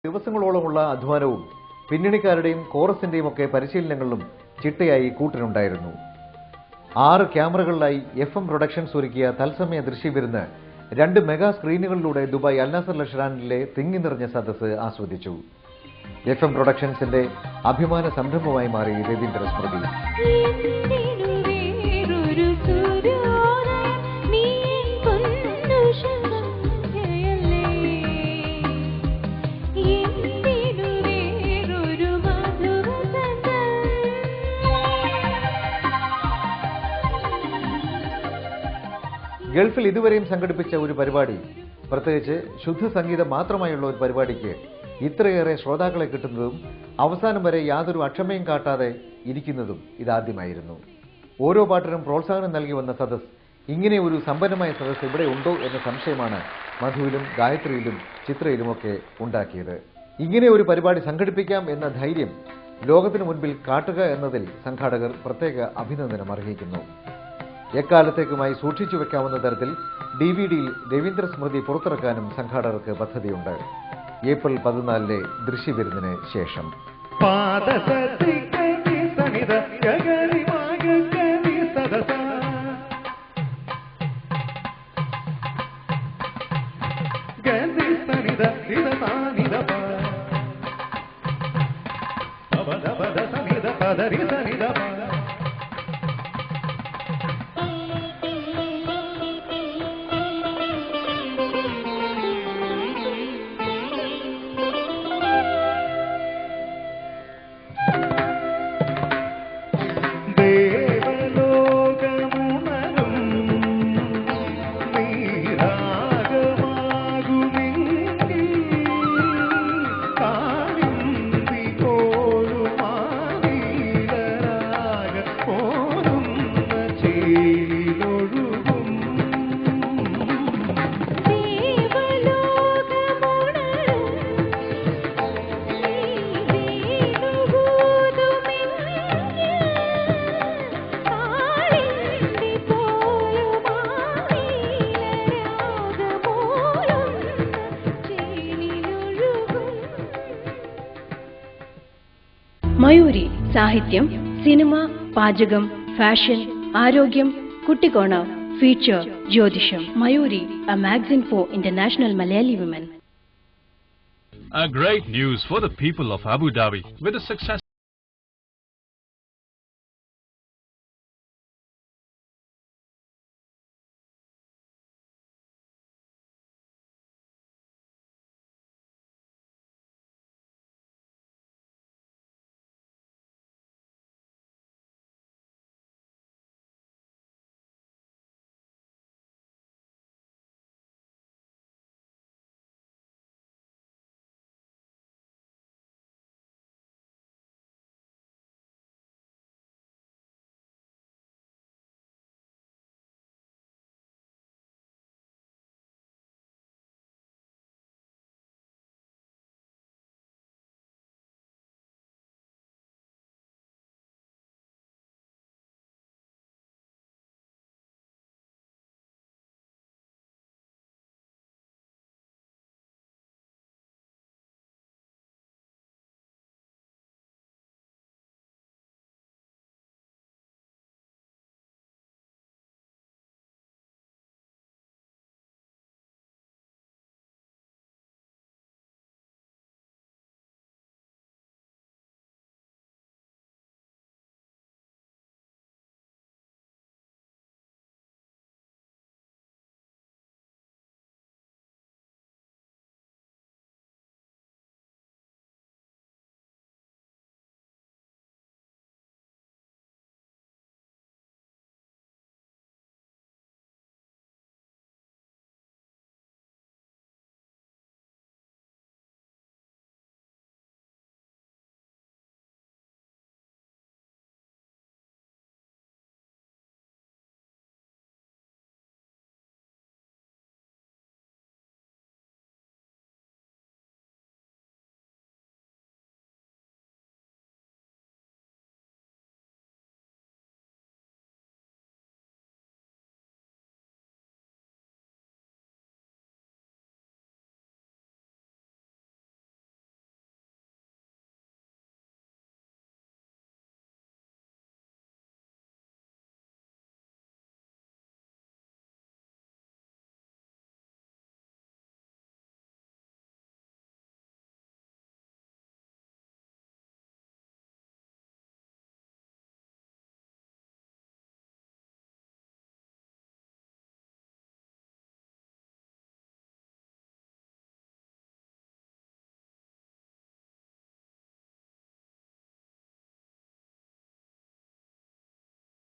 ദിവസങ്ങളോളമുള്ള അധ്വാനവും പിന്നണിക്കാരുടെയും കോറസിന്റെയും ഒക്കെ പരിശീലനങ്ങളിലും ചിട്ടയായി കൂട്ടിനുണ്ടായിരുന്നു. 6 ക്യാമറകളിലായി FM productions ഒരുക്കിയ തത്സമയ ദൃശ്യവിരുന്ന് 2 മെഗാ സ്ക്രീനുകളിലൂടെ ദുബായ് അൽനാസർ റെസ്റ്റോറന്റിലെ തിങ്ങി നിറഞ്ഞ സദസ്സ് ആസ്വദിച്ചു. FM പ്രൊഡക്ഷൻസിന്റെ അഭിമാന സംരംഭമായി മാറി രവീന്ദ്ര സ്മൃതി. ഗൾഫിൽ ഇതുവരെയും സംഘടിപ്പിച്ച ഒരു പരിപാടി, പ്രത്യേകിച്ച് ശുദ്ധ സംഗീതം മാത്രമായുള്ള ഒരു പരിപാടിക്ക് ഇത്രയേറെ ശ്രോതാക്കളെ കിട്ടുന്നതും അവസാനം വരെ യാതൊരു അക്ഷമയും കാട്ടാതെ ഇരിക്കുന്നതും ഇതാദ്യമായിരുന്നു. ഓരോ പാട്ടിനും പ്രോത്സാഹനം നൽകി വന്ന സദസ് ഇങ്ങനെ ഒരു സമ്പന്നമായ സദസ് ഇവിടെ ഉണ്ടോ എന്ന സംശയമാണ് മധുവിലും ഗായത്രിയിലും ചിത്രയിലുമൊക്കെ ഉണ്ടാക്കിയത്. ഇങ്ങനെ ഒരു പരിപാടി സംഘടിപ്പിക്കാം എന്ന ധൈര്യം ലോകത്തിനു മുൻപിൽ കാട്ടുക എന്നതിൽ സംഘാടകർ പ്രത്യേക അഭിനന്ദനം അർഹിക്കുന്നു. എക്കാലത്തേക്കുമായി സൂക്ഷിച്ചു വെക്കാവുന്ന തരത്തിൽ DVD-യിൽ രവീന്ദ്ര സ്മൃതി പുറത്തിറക്കാനും സംഘാടകർക്ക് പദ്ധതിയുണ്ട്. ഏപ്രിൽ 14 ദൃശ്യവിരുന്നിന് ശേഷം. മയൂരി സാഹിത്യം, സിനിമ, പാചകം, ഫാഷൻ, ആരോഗ്യം, കുട്ടിക്കോണ, ഫീച്ചർ, ജ്യോതിഷം. Mayuri, a magazine for international Malayali women. A great news for the people of Abu Dhabi with the success